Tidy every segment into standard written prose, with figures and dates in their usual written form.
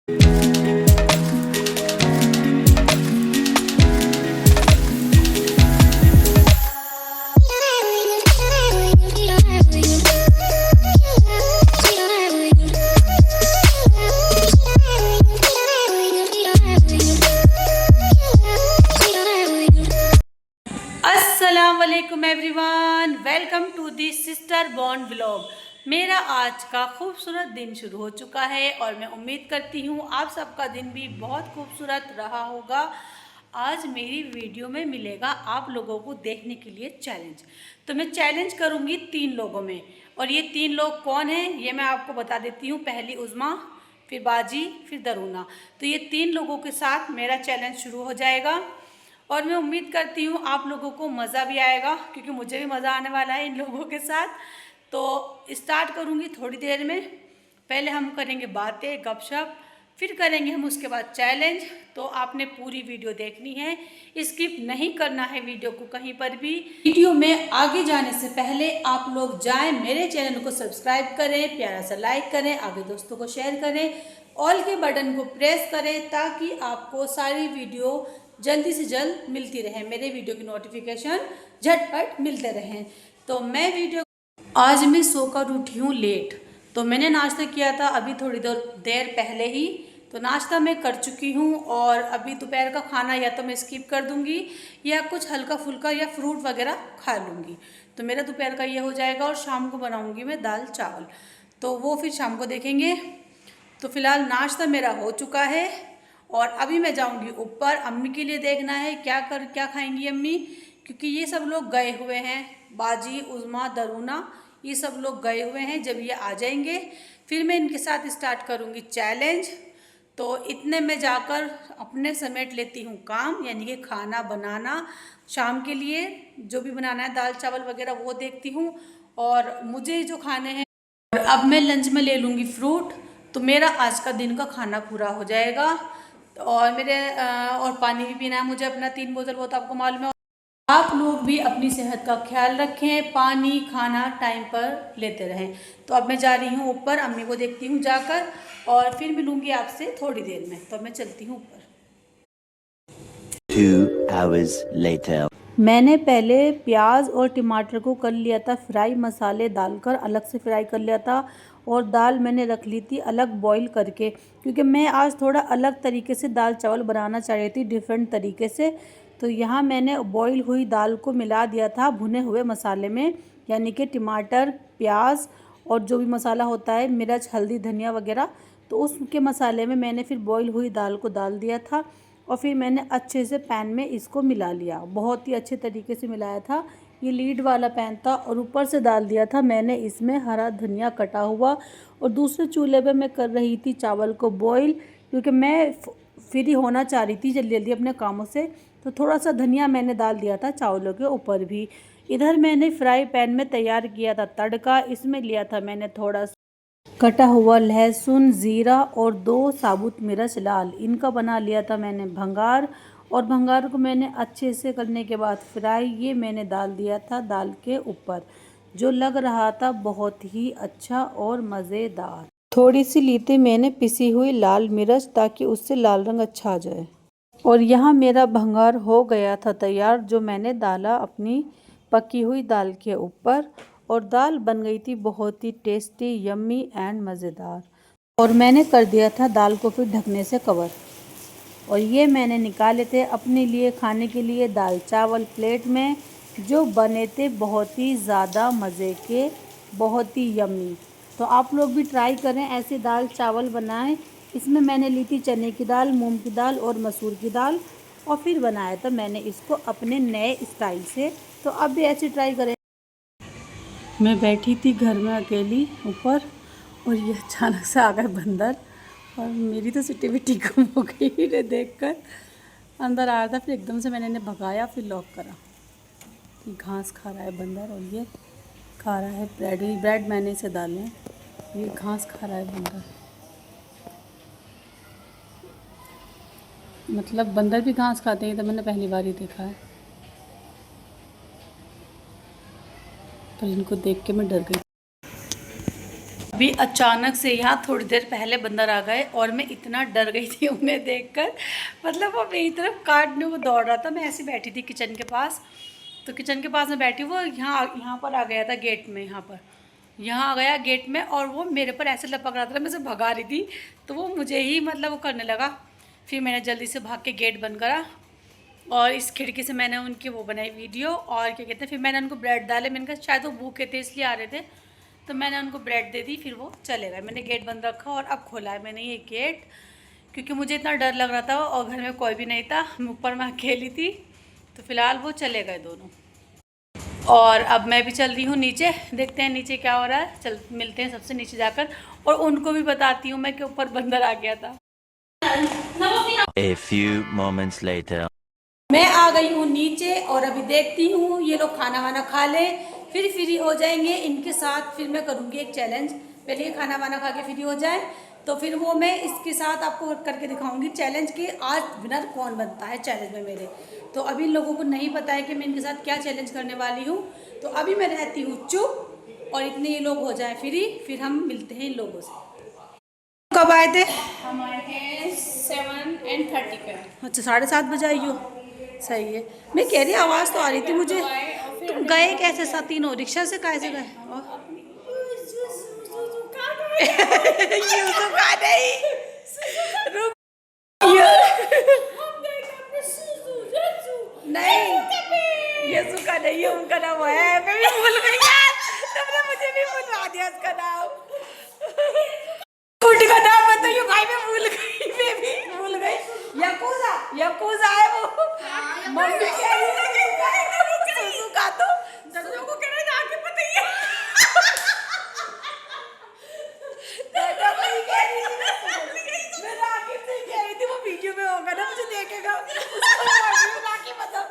अस्सलामुअलैकुम everyone, welcome to the sister bond vlog. मेरा आज का खूबसूरत दिन शुरू हो चुका है और मैं उम्मीद करती हूँ आप सबका दिन भी बहुत खूबसूरत रहा होगा। आज मेरी वीडियो में मिलेगा आप लोगों को देखने के लिए चैलेंज। तो मैं चैलेंज करूँगी 3 लोगों में, और ये 3 लोग कौन हैं ये मैं आपको बता देती हूँ। पहली उज़मा, फिर बाजी, फिर दरूना। तो ये 3 लोगों के साथ मेरा चैलेंज शुरू हो जाएगा और मैं उम्मीद करती हूँ आप लोगों को मज़ा भी आएगा, क्योंकि मुझे भी मज़ा आने वाला है इन लोगों के साथ। तो स्टार्ट करूँगी थोड़ी देर में। पहले हम करेंगे बातें, गपशप, फिर करेंगे हम उसके बाद चैलेंज। तो आपने पूरी वीडियो देखनी है, स्किप नहीं करना है वीडियो को कहीं पर भी। वीडियो में आगे जाने से पहले आप लोग जाएं, मेरे चैनल को सब्सक्राइब करें, प्यारा सा लाइक करें, आगे दोस्तों को शेयर करें, ऑल के बटन को प्रेस करें ताकि आपको सारी वीडियो जल्दी से जल्द मिलती रहे, मेरे वीडियो की नोटिफिकेशन झटपट मिलते रहें। तो मैं वीडियो आज मैं सोकर उठी हूँ लेट, तो मैंने नाश्ता किया था अभी थोड़ी देर पहले ही। तो नाश्ता मैं कर चुकी हूँ और अभी दोपहर का खाना या तो मैं स्किप कर दूँगी या कुछ हल्का फुल्का या फ्रूट वगैरह खा लूँगी। तो मेरा दोपहर का ये हो जाएगा और शाम को बनाऊँगी मैं दाल चावल, तो वो फिर शाम को देखेंगे। तो फिलहाल नाश्ता मेरा हो चुका है और अभी मैं जाऊंगी ऊपर। अम्मी के लिए देखना है क्या खाएंगी अम्मी, क्योंकि ये सब लोग गए हुए हैं। बाजी, उज़मा, दरूना, ये सब लोग गए हुए हैं। जब ये आ जाएंगे फिर मैं इनके साथ स्टार्ट करूंगी चैलेंज। तो इतने में जाकर अपने समेट लेती हूँ काम, यानी कि खाना बनाना शाम के लिए जो भी बनाना है, दाल चावल वगैरह वो देखती हूँ और मुझे जो खाने हैं। और अब मैं लंच में ले लूँगी फ्रूट, तो मेरा आज का दिन का खाना पूरा हो जाएगा। और और पानी भी पीना है मुझे अपना 3 बोतल, वो तो आपको मालूम है। आप लोग भी अपनी सेहत का ख्याल रखें, पानी खाना टाइम पर लेते रहें। तो अब मैं जा रही हूँ ऊपर, अम्मी को देखती हूँ जाकर और फिर मिलूँगी आपसे थोड़ी देर में। तो मैं चलती हूँ ऊपर। 2 hours later. मैंने पहले प्याज और टमाटर को कर लिया था फ्राई, मसाले डालकर अलग से फ्राई कर लिया था। और दाल मैंने रख ली थी अलग बॉईल करके, क्योंकि मैं आज थोड़ा अलग तरीके से दाल चावल बनाना चाह रही थी, डिफरेंट तरीके से। तो यहाँ मैंने बॉईल हुई दाल को मिला दिया था भुने हुए मसाले में, यानी कि टमाटर, प्याज और जो भी मसाला होता है, मिर्च, हल्दी, धनिया वगैरह। तो उसके मसाले में मैंने फिर बॉईल हुई दाल को डाल दिया था और फिर मैंने अच्छे से पैन में इसको मिला लिया, बहुत ही अच्छे तरीके से मिलाया था। ये लीड वाला पैन था और ऊपर से डाल दिया था मैंने इसमें हरा धनिया कटा हुआ। और दूसरे चूल्हे पे मैं कर रही थी चावल को बॉईल, क्योंकि मैं फ्री होना चाह रही थी जल्दी जल्दी अपने कामों से। तो थोड़ा सा धनिया मैंने डाल दिया था चावलों के ऊपर भी। इधर मैंने फ्राई पैन में तैयार किया था तड़का। इसमें लिया था मैंने थोड़ा कटा हुआ लहसुन, ज़ीरा और 2 साबुत मिर्च लाल, इनका बना लिया था मैंने भंगार। और भंगार को मैंने अच्छे से करने के बाद फ्राई ये मैंने डाल दिया था दाल के ऊपर, जो लग रहा था बहुत ही अच्छा और मज़ेदार। थोड़ी सी ली थी मैंने पिसी हुई लाल मिर्च, ताकि उससे लाल रंग अच्छा आ जाए। और यहाँ मेरा भंगार हो गया था तैयार, जो मैंने डाला अपनी पकी हुई दाल के ऊपर। और दाल बन गई थी बहुत ही टेस्टी, यम्मी एंड मज़ेदार। और मैंने कर दिया था दाल को फिर ढकने से कवर। और ये मैंने निकाले थे अपने लिए खाने के लिए दाल चावल प्लेट में, जो बने थे बहुत ही ज़्यादा मज़े के, बहुत ही यम्मी। तो आप लोग भी ट्राई करें, ऐसे दाल चावल बनाएं। इसमें मैंने ली थी चने की दाल, मूंग की दाल और मसूर की दाल, और फिर बनाया था मैंने इसको अपने नए स्टाइल से। तो अब भी ऐसे ट्राई करें। मैं बैठी थी घर में अकेली ऊपर, और ये अचानक से आ गए बंदर, और मेरी तो सिटी बिटी गुम हो गई इन्हें देखकर। अंदर आया था, फिर एकदम से मैंने इन्हें भगाया, फिर लॉक करा। ये घास खा रहा है बंदर, और ये खा रहा है ब्रेड। ब्रेड मैंने इसे डाले, ये घास खा रहा है बंदर। मतलब बंदर भी घास खाते हैं, तो मैंने पहली बार ही देखा है। पर इनको देख के मैं डर गई। भी अचानक से यहाँ थोड़ी देर पहले बंदर आ गए और मैं इतना डर गई थी उन्हें देखकर। मतलब वो मेरी तरफ काटने को दौड़ रहा था। मैं ऐसी बैठी थी किचन के पास, तो किचन के पास में बैठी, वो यहाँ पर आ गया था गेट में, यहाँ आ गया गेट में और वो मेरे पर ऐसे लपक रहा था। मैं उसे भगा रही थी तो वो मुझे ही मतलब वो करने लगा। फिर मैंने जल्दी से भाग के गेट बंद करा और इस खिड़की से मैंने उनकी वो बनाई वीडियो। और क्या कहते हैं, फिर मैंने उनको ब्रेड डाले। मैंने कहा शायद वो भूखे थे इसलिए आ रहे थे, तो मैंने उनको ब्रेड दे दी। फिर वो चले गए। मैंने गेट बंद रखा और अब खोला है मैंने ये गेट, क्योंकि मुझे इतना डर लग रहा था और घर में कोई भी नहीं था, ऊपर मैं अकेली थी। तो फिलहाल वो चले गए दोनों और अब मैं भी चल रही हूँ नीचे। देखते हैं नीचे क्या हो रहा है। चल मिलते हैं सबसे नीचे जाकर और उनको भी बताती हूँ मैं कि ऊपर बंदर आ गया था। A few moments later. मैं आ गई हूँ नीचे और अभी देखती हूँ ये लोग खाना वाना खा ले, फिर फ्री हो जाएंगे इनके साथ। फिर मैं करूँगी एक चैलेंज। पहले ये खाना वाना खा के फ्री हो जाए तो फिर वो मैं इसके साथ आपको करके दिखाऊंगी चैलेंज कि आज विनर कौन बनता है चैलेंज में मेरे। तो अभी इन लोगों को नहीं पता है कि मैं इनके साथ क्या चैलेंज करने वाली हूँ। तो अभी मैं रहती हूँ चुप और इतने ये लोग हो जाए फ्री, फिर हम मिलते हैं इन लोगों से। कब आए थे? हम आए हैं 7:30 पे। अच्छा 7:30 बजे आई हो, सही है। मैं कह रही आवाज़ तो आ रही थी मुझे। तुम गए कैसे साथ तीनों? रिक्शा से कैसे गए? नहीं ये सुखा नहीं है, उनका नाम है। मैं भी भूल गई यार, तुमने मुझे भी भूलवा दिया उसका नाम। स्कूटी का नाम बताइए भाई, मैं भूल गई, मैं भी भूल गई। यकूजा, यकूजा है वो। मम्मी कह रही है सुखा, तो लोगों को कह रहे थे आगे बताइए। मैं राकिब से कह रही थी, वो वीडियो में होगा ना, मुझे देखेगा। राकिब मतलब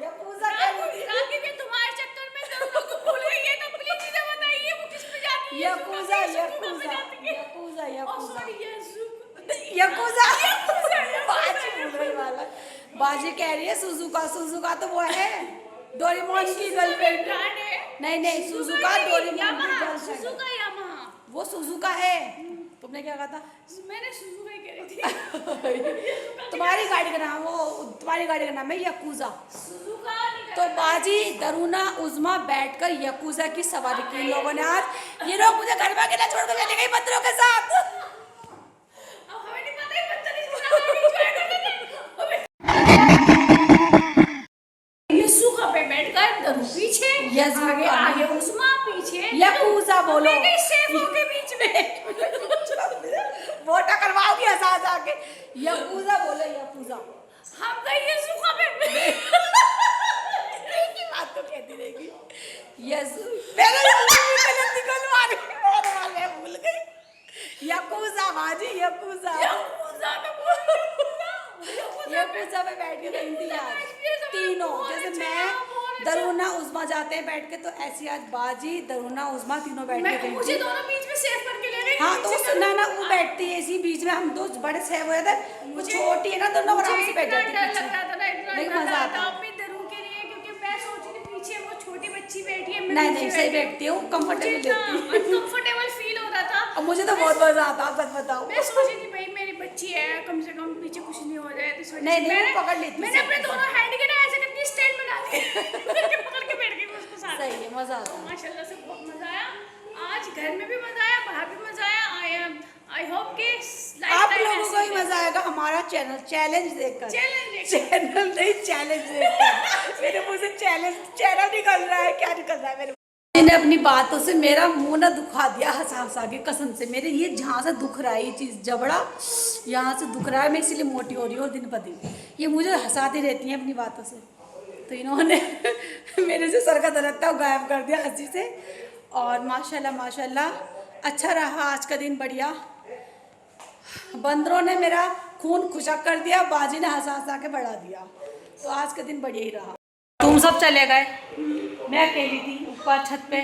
यकूजा कह रही थी। राकिब तुम्हारे चक्कर में सब लोग भूल गए। ये कंप्लीट चीजें बताइए वो किस पे जाती है। यकूजा, यकूजा, यकूजा, यकूजा, यकूजा बाजी भूल गई वाला। बाजी कह रही है सुजुका, सुजुका तो वो है डोरेमोन की गर्लफ्रेंड। नहीं नहीं, सुजुका डोरेमोन की गर्लफ्रेंड। सुजुका यामाहा, वो सुजुका है। तुमने क्या कहा था? मैंने सुजुका ही कह रही थी। तुम्हारी गाड़ी का नाम, वो तुम्हारी गाड़ी का नाम है यकूजा। सुजुका तो बाजी, दरुना, उज़मा बैठकर यकूजा की सवारी की इन लोगों ने आज। ये लोग मुझे घर में अकेला छोड़कर चले गए बंदरों के साथ। अब हमें नहीं पता है बच्चा नहीं सुखा पे बैठकर दरू पीछे, आगे आगे उस्मा पीछे, यकूजा बोलो। सेफों के बीच में वोटा करवाओगी हंसा आके। यकूजा बोलो, यकूजा। हम गए ये सुखा पे। की बात तो कहती रहेगी। यस मैंने गलत निकलवा दी, मैं भूल गई। यकूजा बाजी, यकूजा। यकूजा में बैठ के रहती है आज तीनों। जैसे मैं, दरुना, उज़मा जाते हैं बैठ के, तो ऐसी आज बाजी, दरुना, उज़मा तीनों बैठ के रहती मुझे है। दोनों बीच में सेव करके ले गए। हाँ तो ना वो बैठती है इसी बीच में, हम दो बड़े सेव हुए थे। वो छोटी है ना, दोनों आराम से बैठ जाती है पीछे। नहीं मजा आता अपनी दरू के लिए, क्योंकि मैं सोच रही थी पीछे वो छोटी बच्ची बैठी है। नहीं सही बैठती हूँ, कंफर्टेबल लेती है। अनकंफर्टेबल फील हो रहा था। अब मुझे तो बहुत मजा आता है, सच बताओ। मैं सोच रही थी भाई मेरी बच्ची है, कम से कम पीछे कुछ नहीं हो जाए। तो नहीं वो पकड़ लेती। मैंने अपने दोनों हैंड के ना ऐसे करके स्टैंड बना दिए, पकड़ के बैठ गई उसको साथ। सही है, मजा आता है। माशाल्लाह से बहुत मजा आया। आज घर में भी मजा आया, बाहर भी मजा आया। आई होप कि आप लोगों को भी मजा आएगा हमारा चैलेंज देखकर। चैनल नहीं, चैलेंज देखकर। मेरे मुंह से चैनल निकल रहा है, क्या निकल रहा है मेरे। मैंने अपनी बातों से मेरा मुंह ना दुखा दिया, हंसा हंसा के, कसम से। मेरे ये जहाँ से दुख रहा है, ये चीज़ जबड़ा यहाँ से दुख रहा है, मैं इसीलिए मोटी हो रही हूँ दिन ब दिन। ये मुझे हंसाती रहती हैं अपनी बातों से। तो इन्होंने मेरे से सर का दर्द था वो गायब कर दिया हंसी से। और माशाल्लाह माशाल्लाह अच्छा रहा आज का दिन, बढ़िया। बंदरों ने मेरा खून खुशक कर दिया, बाजी ने हंसा हंसा के बढ़ा दिया। तो आज का दिन बढ़िया ही रहा। तुम सब चले गए, मैं अकेली थी ऊपर छत पे।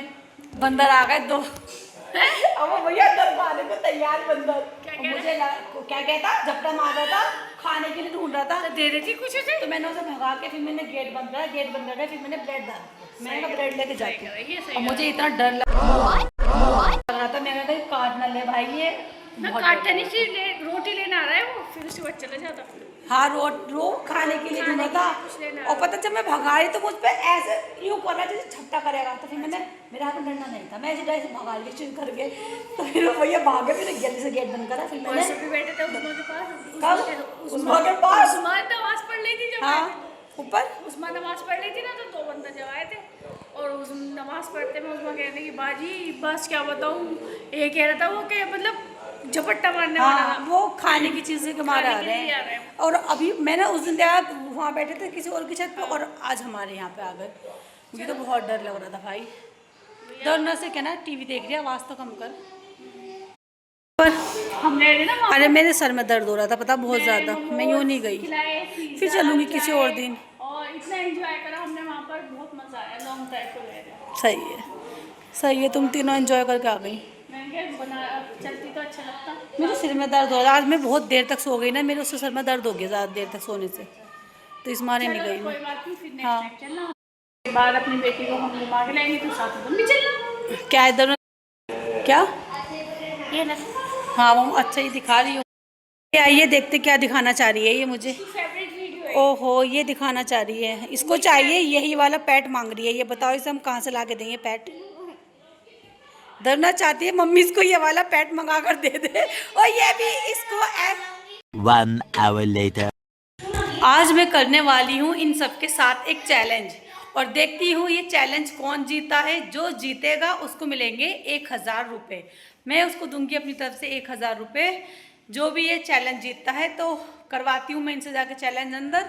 बंदर आ गए दो। अब वो भैया अंदर खाने को तैयार बंदर। मुझे क्या कहता, झपटा मार रहा था, खाने के लिए ढूंढ रहा था। दे रही थी कुछ उसे, तो मैंने उसे भगा के फिर मैंने गेट बंद करा, गेट बंद करके फिर मैंने ब्रेड डाल दिया। मैंने ब्रेड लेके जाती हूँ। मुझे इतना डर लग रहा था पागल है भाई ये। ना बहुत काटता नहीं सी रोटी लेने आ रहा है वो, फिर उसके बाद चला जाता। हाँ रो खाने के लिए ढूंढा था। और पता जब मैं भगा रही तो मुझ पे ऐसे यूं कर रहा जैसे झपटा करेगा, तो फिर मैंने मेरे हाथ में डरना नहीं था, मैं ऐसे भगा ली शुरू करके। तो फिर वो भैया भागे, फिर जल्दी से गेट बंद करा। फिर मैंने परसों भी बैठे थे उस्मा के पास। कब उस्मा के पास? उस्मा नमाज पढ़ ली थी जब हाँ आए थे। ऊपर उस्मा नमाज पढ़ ली थी ना, तो 2 बंदा जब आए थे और उस नमाज पढ़ते में उस्मा कहने की बाजी बस क्या बताऊँ, ये कह रहा था वो कि मतलब झपट्टा मारने वाला हाँ, था। वो खाने की चीज़ें के मारे आ खाने के रहे लिए आ रहे हैं। हैं। और अभी मैंने उस दिन देखा वहाँ बैठे थे किसी और की छत पे, और आज हमारे यहाँ पे आ गए। मुझे तो बहुत डर लग रहा था भाई। डरने से क्या ना, टीवी देख रही है, आवाज़ तो कम कर। पर हम गए थे ना वहाँ अरे मेरे सर में दर्द हो रहा था पता, बहुत ज़्यादा। मोमोज मैं यूँ नहीं गई, खिलाए, फिर पिज़्ज़ा चलूँगी किसी और खिलाए, दिन। और इतना एंजॉय करा हमने वहाँ पर, बहुत मजा आया। लॉन्ग ड्राइव पे गए थे। सही है, सही है, तुम तीनों एंजॉय करके आ गई। मैंने कहा बना चलती तो अच्छा लगता। मेरे सिर में दर्द हो रहा है आज, मैं बहुत देर तक सो गई ना, मेरे उससे सर में दर्द हो गया ज़्यादा देर तक सोने से, तो इस मारे नहीं चलो गई कोई मैं। बात नहीं, फिर नेक्स्ट हाँ। टाइम चलना। उसके बाद अपनी बेटी को हम घुमा के लाएंगे, तो साथ में तुम भी चलना। क्या इधर क्या? ये ना हाँ वो अच्छा ही दिखा रही हो। ये आइए देखते क्या दिखाना चाह रही है ये मुझे। फेवरेट वीडियो है। ओहो ये दिखाना चाह रही है, इसको चाहिए यही वाला पैट मांग रही है। ये बताओ इसे हम कहाँ से ला के देंगे पैट? धरना चाहती है मम्मी इसको ये वाला पैट मंगा कर दे दे, और ये भी इसको 1 hour later. आज मैं करने वाली हूँ इन सबके साथ एक चैलेंज, और देखती हूँ ये चैलेंज कौन जीता है। जो जीतेगा उसको मिलेंगे 1000 रुपये। मैं उसको दूंगी अपनी तरफ से 1000 रुपये, जो भी ये चैलेंज जीतता है। तो करवाती हूँ मैं इनसे जाके चैलेंज अंदर,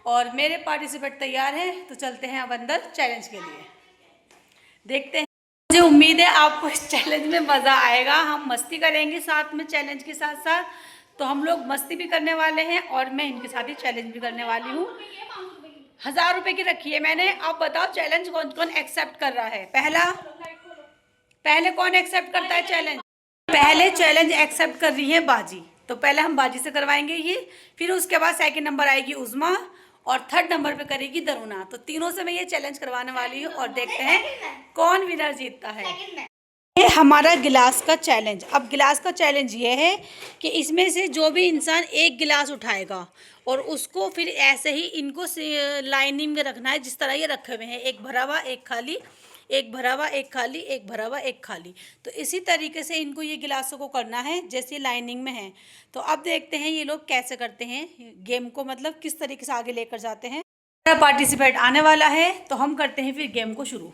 और मेरे पार्टिसिपेट तैयार हैं, तो चलते हैं अब अंदर चैलेंज के लिए। देखते हैं, मुझे उम्मीद है आपको इस चैलेंज में मज़ा आएगा। हम मस्ती करेंगे साथ में चैलेंज के साथ साथ, तो हम लोग मस्ती भी करने वाले हैं और मैं इनके साथ ही चैलेंज भी करने वाली हूँ। 1000 रुपये की रखी है मैंने। आप बताओ चैलेंज कौन कौन एक्सेप्ट कर रहा है? पहले कौन एक्सेप्ट करता है चैलेंज? पहले चैलेंज एक्सेप्ट कर रही है बाजी, तो पहले हम बाजी से करवाएंगे ये। फिर उसके बाद सेकंड नंबर आएगी उज़मा, और थर्ड नंबर पे करेगी दरुना। तो तीनों से मैं ये चैलेंज करवाने वाली हूँ, और देखते हैं कौन विनर जीतता है। ये हमारा गिलास का चैलेंज। अब गिलास का चैलेंज ये है कि इसमें से जो भी इंसान एक गिलास उठाएगा, और उसको फिर ऐसे ही इनको लाइनिंग में रखना है, जिस तरह ये रखे हुए हैं, एक भरा हुआ एक खाली, एक भरा हुआ एक खाली, एक भरा हुआ एक खाली। तो इसी तरीके से इनको ये गिलासों को करना है जैसे लाइनिंग में है। तो अब देखते हैं ये लोग कैसे करते हैं गेम को, मतलब किस तरीके से आगे लेकर जाते हैं। हमारा पार्टिसिपेट आने वाला है, तो हम करते हैं फिर गेम को शुरू।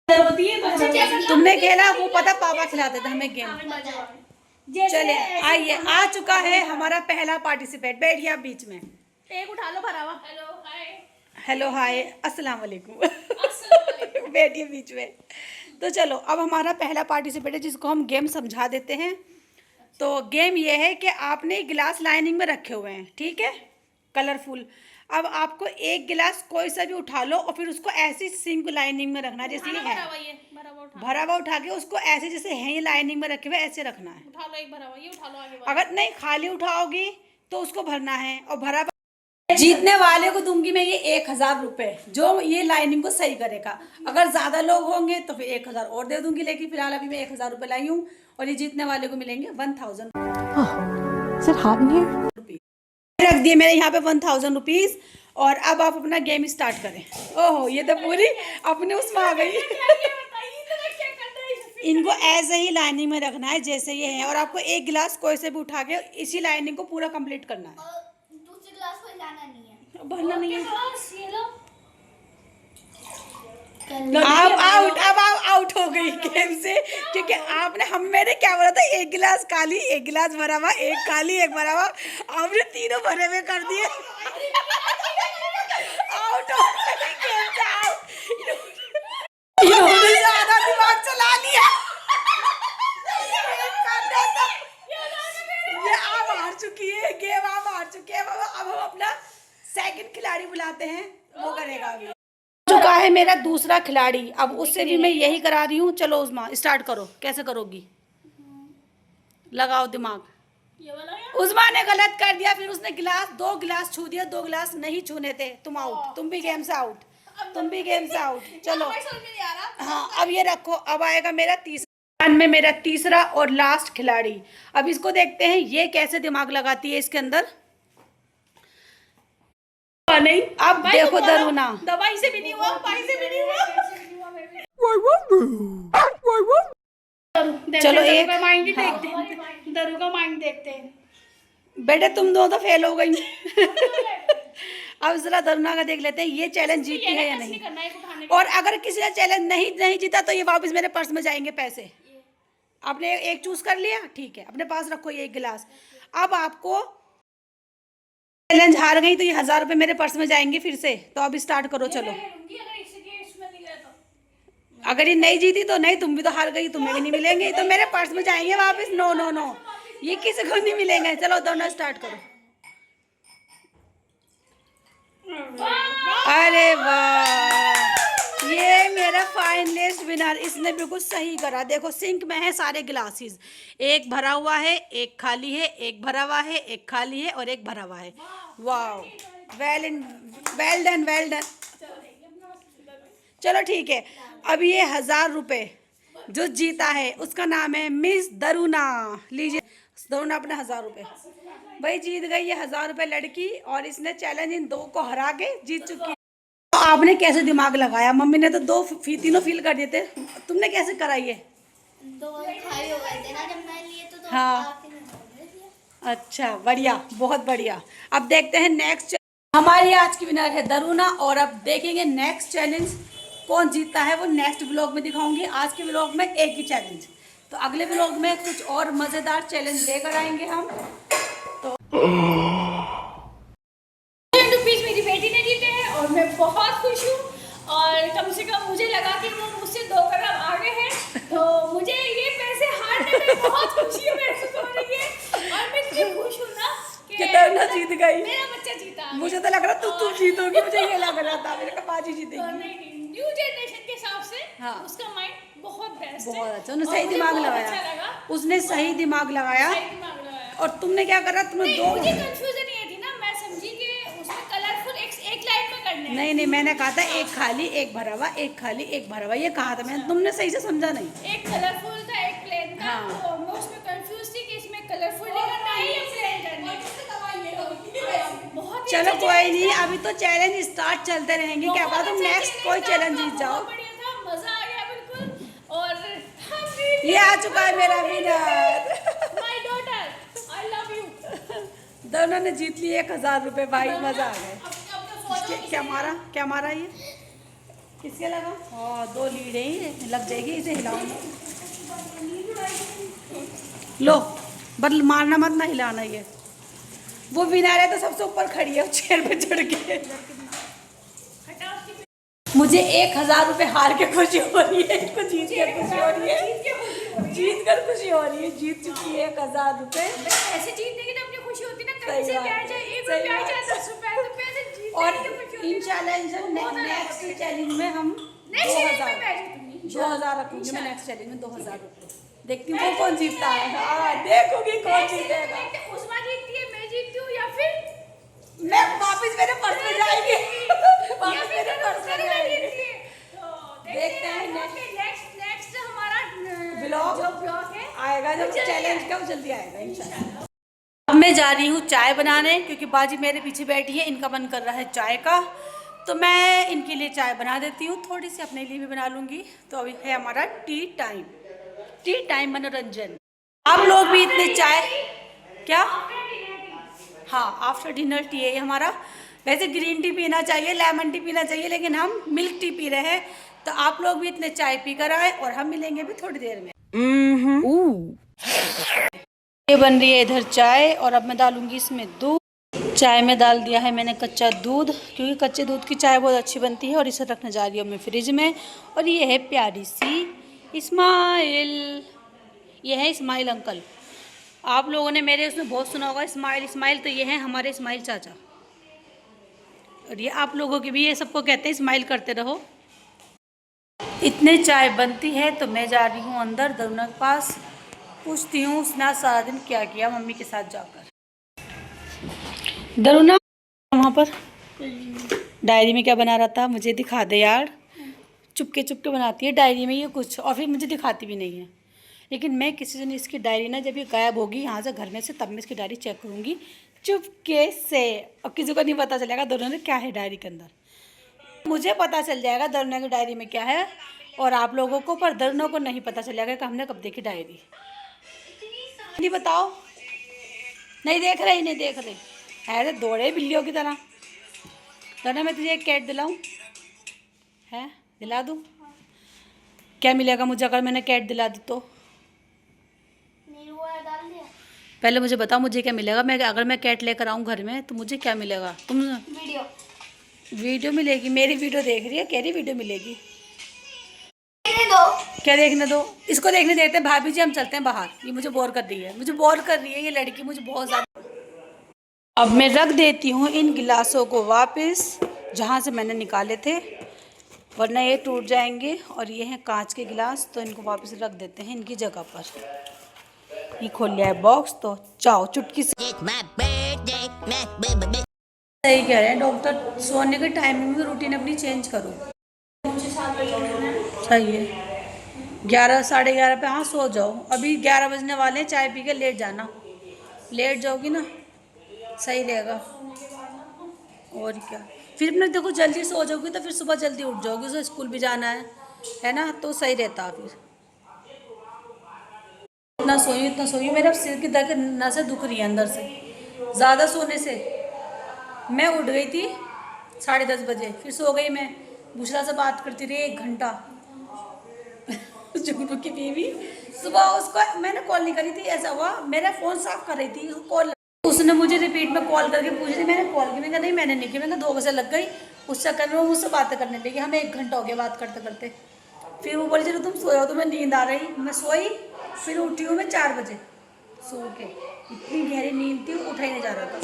तुमने खेला वो पता, पापा खिलाते थे हमें गेम। चले आइए, आ चुका है हमारा पहला पार्टिसिपेट। बैठिए आप बीच में। एक उठा लो भरा हुआ। Hello hi. हेलो हाय अस्सलाम वालेकुम। बैठिए बीच में। तो चलो अब हमारा पहला पार्टिसिपेट है, जिसको हम गेम समझा देते हैं। तो गेम ये है कि आपने गिलास लाइनिंग में रखे हुए हैं, ठीक है, कलरफुल। अब आपको एक गिलास कोई सा भी उठा लो, और फिर उसको ऐसी सिंक लाइनिंग में रखना है जैसे ये है। भरा हुआ उठा के उसको ऐसे जैसे है ये लाइनिंग में रखे हुए ऐसे रखना है। उठा लो एक भरा हुआ, ये उठा लो आगे वाला। अगर नहीं खाली उठाओगी तो उसको भरना है, और भरा जीतने वाले को दूंगी मैं ये 1000 रुपये, जो ये लाइनिंग को सही करेगा। अगर ज़्यादा लोग होंगे तो फिर 1000 और दे दूंगी, लेकिन फिलहाल अभी मैं 1000 रुपये लाई हूँ, और ये जीतने वाले को मिलेंगे 1000 रुपीज़। रख दिए मैंने यहाँ पे 1000 रुपीज़, और अब आप अपना गेम स्टार्ट करें। ओहो ये तो पूरी अपने उसमें आ गई। इनको ऐसे ही लाइनिंग में रखना है जैसे ये है, और आपको एक गिलास कोई से भी उठा के इसी लाइनिंग को पूरा कंप्लीट करना है। दूसरे ग्लास को हिलाना नहीं है, भरना नहीं है। ये लो। अब आप आउट हो गई गेम से, क्योंकि आपने मेरे क्या बोला था, एक गिलास खाली, एक गिलास भरा हुआ, एक खाली, एक भरा हुआ। आपने तीनों भरे हुए कर दिए। आउट हो गई गेम से, आउट। इन्होंने ज्यादा दिमाग चला लिया। ये आप हार चुकी है गेम, आप हार चुके हैं। अब हम अपना सेकंड खिलाड़ी बुलाते हैं, वो करेगा अभी। चुका है मेरा दूसरा खिलाड़ी, अब उससे भी मैं यही करा रही हूँ। चलो उज़मा स्टार्ट करो, कैसे करोगी? लगाओ दिमाग। उज़मा ने गलत कर दिया, फिर उसने दो गिलास छू दिया, 2 गिलास नहीं छूने थे। तुम आउट, तुम भी गेम से आउट, तुम भी गेम से आउट। चलो हाँ अब ये रखो, अब आएगा मेरा तीसरा में मेरा तीसरा और लास्ट खिलाड़ी। अब इसको देखते हैं ये कैसे दिमाग लगाती है इसके अंदर। नहीं, अब देखो दरुना, दवाई से भी नहीं हुआ, पाई से भी नहीं हुआ। चलो एक माइंड ही देखते हैं, दरू का माइंड देखते हैं। बेटे तुम दो तो फेल हो गई। अब जरा दरुना का देख लेते हैं ये चैलेंज जीती है या नहीं। और अगर किसी ने चैलेंज नहीं जीता तो ये वापस मेरे पर्स में जाएंगे पैसे। आपने एक चूज कर लिया, ठीक है, अपने पास रखो ये एक गिलास। अब आपको चैलेंज हार गई तो ये 1000 रुपए मेरे पर्स में जाएंगे फिर से। तो अब स्टार्ट करो, चलो। अगर ये नहीं जीती तो नहीं, तुम भी तो हार गई, तुम्हें भी नहीं मिलेंगे, तो मेरे पर्स में जाएंगे वापस। नो नो नो, ये किसी को नहीं मिलेंगे। चलो दोनों स्टार्ट करो। अरे वाह, ये मेरा फाइनलिस्ट विनर। इसने बिल्कुल सही करा। देखो सिंक में है सारे ग्लासेस, एक भरा हुआ है, एक खाली है, एक भरा हुआ है, एक खाली है और एक भरा हुआ है। वाह, वेल डन, वेल डन। चलो ठीक है, अब ये 1000 रुपए जो जीता है उसका नाम है मिस दरुना। लीजिए दरुना अपने 1000 रुपए। भाई जीत गई ये 1000 रुपए लड़की, और इसने चैलेंज इन दो को हरा के जीत चुकी। तो आपने कैसे दिमाग लगाया? मम्मी ने तो तीनों फील कर दिए थे, तुमने कैसे करा ये? दो खाई हो गए थे ना जब मैं लिए तो हाँ, आपने दे दिया। अच्छा बढ़िया, बहुत बढ़िया। अब देखते हैं नेक्स्ट। हमारी आज की विनर है दरुना, और अब देखेंगे नेक्स्ट चैलेंज कौन जीतता है, वो नेक्स्ट व्लॉग में दिखाऊंगी। आज के व्लॉग में एक ही चैलेंज, तो अगले व्लॉग में कुछ और मजेदार चैलेंज लेकर आएंगे हम। तो 10 रुपीज मेरी बेटी ने जीते हैं और मैं बहुत खुश हूँ। और कम से कम मुझे लगा कि वो मुझसे 2 कदम आगे हैं, तो मुझे ये पैसे हारने में बहुत खुशी महसूस हो रही है। और मैं इतनी खुश हूँ ना कि दरुना जीत गई। मेरा बच्चा जीता। मुझे तो लग रहा तुम जीतोगी, मुझे ये लग रहा था, मेरे कहा बाजी जीतेगी। नहीं, न्यू जनरेशन के हिसाब से हाँ, उसका माइंड बहुत बेस्ट है। बहुत अच्छा, उसने सही दिमाग लगाया। उसने सही दिमाग लगाया। और तुमने क्या करा? तुमने नहीं, दो। मुझे कंफ्यूजन ये थी ना, मैं समझी कि उसमें कलरफुल एक लाइन में करने हैं। नहीं, मैंने कहा था एक खाली एक भरा हुआ, एक खाली एक भरा हुआ, ये कहा था मैंने। तुमने सही से समझा नहीं। एक कलरफुल था, एक प्लेन था। हाँ। तो मैं उसमें कंफ्यूज थी कि इसमें कलरफुल नहीं करना है या प्लेन करना है। बहुत ही चलो अच्छा कोई challenge नहीं, था। अभी तो चैलेंज स्टार्ट चलते रहेंगे। क्या पता तुम बहुत अच्छा नेक्स्ट कोई challenge चैलेंज था, जीत जाओ। बहुत बढ़िया था, मजा आ गया बिल्कुल। और हम भी ये आ चुका है मेरा winner. My daughter, I love you. दोनों ने जीत लिए 1000 रुपए। भाई मजा आ गया। क्या मारा ये? किसके लगा? हाँ, 2 लीड है, ये लग जाएगी, इसे हिलाऊंगा। लो, बस मारना मत ना, हिलाना। ये वो विनर है तो सबसे ऊपर खड़ी है चेयर पे चढ़ के। मुझे 1000 रुपए हार के खुशी हो रही है, इसको जीत के खुशी हो रही है। जीत कर खुशी हो रही है, जीत चुकी है 1000 रुपए। ऐसे जीतने की तो अपनी खुशी होती ना, कहीं सही से बात, भी आ जाए, 1 सही रुपया आ बात। जाए, 10 रुपया, तो पैसे जीतने और की तो खुशी होती इन है। चैलेंज नेक्स्ट चैलेंज में हम नेक्स्ट चैलेंज में 2000 मैं जीतूंगी। 2000 रखूंगी मैं नेक्स्ट चैलेंज में 2000 रुपए। देखती हूँ वो कौन जीतता है। हाँ, देखूंगी कौन जीतेगा। उस्मा जीतती है, मैं जीतती हूँ, या फिर मैं वापस मेरे पर्स में जाएगी। वापस मेरे पर्स में जाएगी। देखते हैं नेक्स्ट हमारा व्लॉग जो ब्लॉग है आएगा, जब चैलेंज का जल्दी आएगा इंशाल्लाह। अब मैं जा रही हूँ चाय बनाने, क्योंकि बाजी मेरे पीछे बैठी है, इनका मन कर रहा है चाय का, तो मैं इनके लिए चाय बना देती हूँ। थोड़ी सी अपने लिए भी बना लूँगी। तो अभी है हमारा टी टाइम मनोरंजन। आप लोग भी इतने चाय क्या? हाँ, आफ्टर डिनर टी है हमारा। वैसे ग्रीन टी पीना चाहिए, लेमन टी पीना चाहिए, लेकिन हम मिल्क टी पी रहे हैं। तो आप लोग भी इतने चाय पी कर आए, और हम मिलेंगे भी थोड़ी देर में। ये बन रही है इधर चाय, और अब मैं डालूंगी इसमें दूध। चाय में डाल दिया है मैंने कच्चा दूध, क्योंकि कच्चे दूध की चाय बहुत अच्छी बनती है। और इसे रखने जा रही हूँ मैं फ्रिज में। और ये है प्यारी सी इस्माइल, ये है इस्माइल अंकल। आप लोगों ने मेरे उसमें बहुत सुना होगा इस्माइल, तो ये हैं हमारे इस्माइल चाचा। और ये आप लोगों के भी ये सबको कहते हैं इस्माइल करते रहो। इतने चाय बनती है तो मैं जा रही हूँ अंदर दरुना के पास, पूछती हूँ उसने आज सारा दिन क्या किया मम्मी के साथ जाकर। दरुना, वहाँ पर डायरी में क्या बना रहा था? मुझे दिखा दे यार। चुपके बनाती है डायरी में ये कुछ, और फिर मुझे दिखाती भी नहीं है। लेकिन मैं किसी दिन इसकी डायरी ना जब ये गायब होगी यहाँ से घर में से, तब मैं इसकी डायरी चेक करूँगी चुपके से। और किसी को नहीं पता चलेगा दोनों ने क्या है डायरी के अंदर। मुझे पता चल जाएगा दोनों की डायरी में क्या है, और आप लोगों को, पर दोनों को नहीं पता चलेगा कि हमने कब देखी डायरी। नहीं बताओ, नहीं देख रहे, नहीं देख रहे, ऐसे दौड़े बिल्लियों की तरह। दोनों मैं तुझे एक कैट दिलाऊं? है, दिला दूं? क्या मिलेगा मुझे अगर मैंने कैट दिला दी तो? नींबू वाला डाल दिया। पहले मुझे बताओ मुझे क्या मिलेगा। मैं अगर मैं कैट लेकर आऊँ घर में तो मुझे क्या मिलेगा? तुम वीडियो मिलेगी। मेरी वीडियो देख रही है, कह रही वीडियो मिलेगी। देखने दो। क्या देखने दो? इसको देखने देते हैं। भाभी जी हम चलते हैं बाहर, ये मुझे बोर कर रही है, मुझे बोर कर रही है ये लड़की, मुझे बहुत ज़्यादा। अब मैं रख देती हूँ इन गिलासों को वापस जहाँ से मैंने निकाले थे, वरना ये टूट जाएंगे। और ये हैं कांच के गिलास, तो इनको वापस रख देते हैं इनकी जगह पर। ये खोल लिया है बॉक्स, तो जाओ चुटकी से। सही कह रहे हैं डॉक्टर, सोने के टाइमिंग में रूटीन अपनी चेंज करो। सही है, 11 साढ़े 11 पे हाँ सो जाओ। अभी 11 बजने वाले हैं, चाय पी के लेट जाना। लेट जाओगी ना सही रहेगा। और क्या, फिर अपने देखो जल्दी सो जाओगी तो फिर सुबह जल्दी उठ जाओगी, उसे स्कूल भी जाना है ना, तो सही रहता। फिर इतना सोई मेरा सिर की दर्द नसें दुख रही है अंदर से ज़्यादा सोने से। मैं उठ गई थी 10:30 बजे, फिर सो गई। मैं बुशरा से बात करती रही 1 घंटा। जुगनू की बीवी, सुबह उसको मैंने कॉल नहीं करी थी, ऐसा हुआ मेरा फ़ोन साफ कर रही थी, कॉल उसने मुझे रिपीट में कॉल करके पूछ रही, मैंने कॉल की, मैंने कहा नहीं मैंने नहीं की, मैंने 2 बजे लग गई। उस चक्कर में वो मुझसे बातें करने लगी, हमें 1 घंटा हो गया बात करते करते। फिर वो बोली चलो तुम सोए हो, तुम्हें नींद आ रही। मैं सोई, फिर उठी हूँ मैं 4 बजे सो के। इतनी गहरी नींद थी, उठा ही नहीं जा रहा था।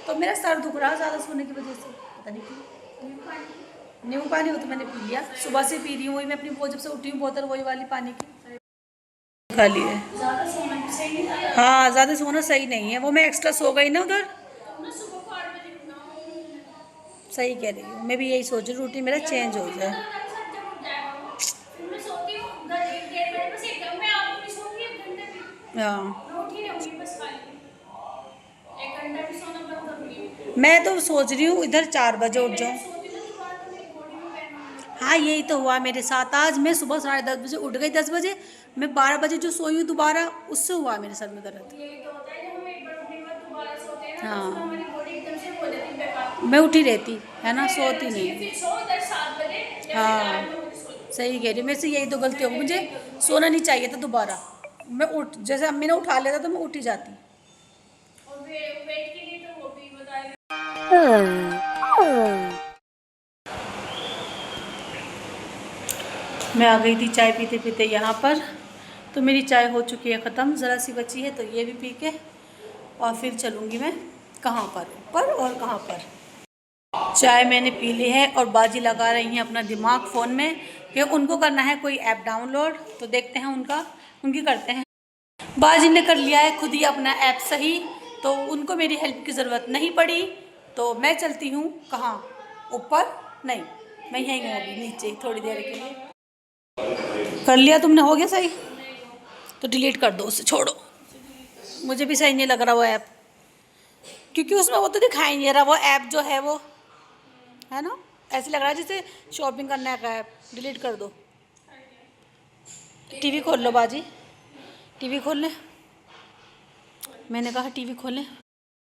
तो मेरा सर दुख रहा ज़्यादा सोने की वजह से, पता नहीं क्यों। नींबू पानी वो तो मैंने पी लिया, सुबह से पी रही हूँ वही। मैं अपनी वो जब से उठी हूँ बोतल वही वाली पानी की खा ली है। हाँ ज़्यादा सोना सही नहीं है, वो मैं एक्स्ट्रा सो गई ना उधर। सही कह रही हूँ, मैं भी यही सोच रही हूँ रूटीन मेरा चेंज हो जाए। हाँ मैं तो सोच रही हूँ इधर 4 बजे उठ जाऊँ। हाँ यही तो हुआ मेरे साथ आज। मैं सुबह 10:30 बजे उठ गई, 10 बजे। मैं 12 बजे जो सोई हूँ दोबारा, उससे हुआ मेरे सर में दर्द। हाँ मैं उठी रहती है ना, सोती नहीं। हाँ सही कह रही हूँ, मेरे से यही तो गलती होगी, मुझे सोना नहीं चाहिए था दोबारा। मैं उठ, जैसे अम्मी ने उठा लिया था तो मैं उठ ही जाती। मैं आ गई थी चाय पीते पीते यहाँ पर, तो मेरी चाय हो चुकी है ख़त्म, ज़रा सी बची है, तो ये भी पी के और फिर चलूँगी मैं कहाँ पर, ऊपर और कहाँ पर। चाय मैंने पी ली है और बाजी लगा रही हैं अपना दिमाग फ़ोन में कि उनको करना है कोई ऐप डाउनलोड, तो देखते हैं उनकी करते हैं। बाजी ने कर लिया है खुद ही अपना ऐप सही, तो उनको मेरी हेल्प की ज़रूरत नहीं पड़ी। तो मैं चलती हूँ कहाँ, ऊपर नहीं, मैं यहीं हूँ अभी नीचे थोड़ी देर के लिए। कर लिया तुमने, हो गया सही, तो डिलीट कर दो उसे, छोड़ो। मुझे भी सही नहीं लग रहा वो ऐप, क्योंकि उसमें वो तो दिखाई नहीं रहा वो ऐप जो है वो, है ना, ऐसे लग रहा है जैसे शॉपिंग करने का ऐप। डिलीट कर दो। टीवी खोल लो बाजी, टीवी खोल ले। मैंने कहा टीवी खोलें,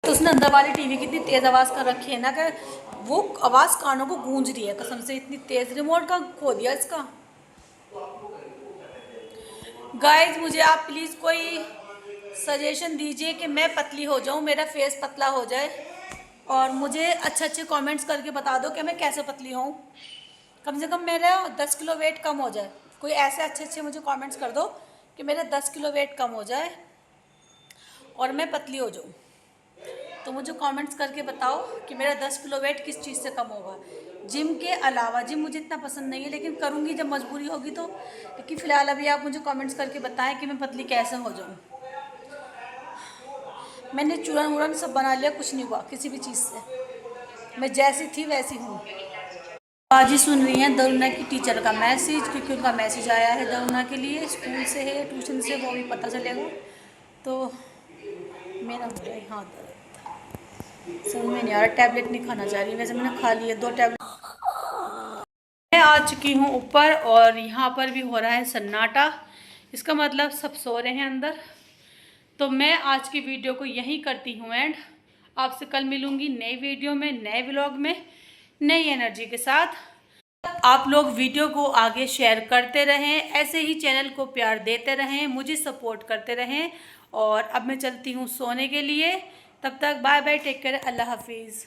तो उसने अंदर वाली टीवी की इतनी तेज़ आवाज़ कर रखी है ना कि वो आवाज़ कानों को गूंज रही है कसम से, इतनी तेज़। रिमोट का खो दिया इसका। गाइज मुझे आप प्लीज़ कोई सजेशन दीजिए कि मैं पतली हो जाऊं, मेरा फेस पतला हो जाए, और मुझे अच्छे कमेंट्स करके बता दो कि मैं कैसे पतली हूँ। कम से कम मेरा 10 किलो वेट कम हो जाए। कोई ऐसे अच्छे मुझे कमेंट्स कर दो कि मेरा 10 किलो वेट कम हो जाए और मैं पतली हो जाऊँ। तो मुझे कमेंट्स करके बताओ कि मेरा 10 किलो वेट किस चीज़ से कम होगा। जिम के अलावा, जिम मुझे इतना पसंद नहीं है लेकिन करूँगी जब मजबूरी होगी तो। लेकिन फ़िलहाल अभी आप मुझे कमेंट्स करके बताएं कि मैं पतली कैसे हो जाऊँ। मैंने चूरन वूरन सब बना लिया, कुछ नहीं हुआ किसी भी चीज़ से, मैं जैसी थी वैसी हूँ। आज ही सुन रही हैं दरुणा की टीचर का मैसेज, क्योंकि उनका मैसेज आया है दरुणा के लिए, स्कूल से है ट्यूशन से, वो भी पता चलेगा। तो मेरा हो रहा है हाथ दर्द, समझ में नहीं आ रहा, टैबलेट नहीं खाना चाह रही। वैसे मैंने खा लिए 2 टैबलेट। मैं आ चुकी हूँ ऊपर और यहाँ पर भी हो रहा है सन्नाटा, इसका मतलब सब सो रहे हैं अंदर। तो मैं आज की वीडियो को यहीं करती हूँ एंड। आपसे कल मिलूँगी नई वीडियो में, नए व्लॉग में, नई एनर्जी के साथ। आप लोग वीडियो को आगे शेयर करते रहें, ऐसे ही चैनल को प्यार देते रहें, मुझे सपोर्ट करते रहें। और अब मैं चलती हूँ सोने के लिए। तब तक बाय बाय, टेक केयर, अल्लाह हाफिज़।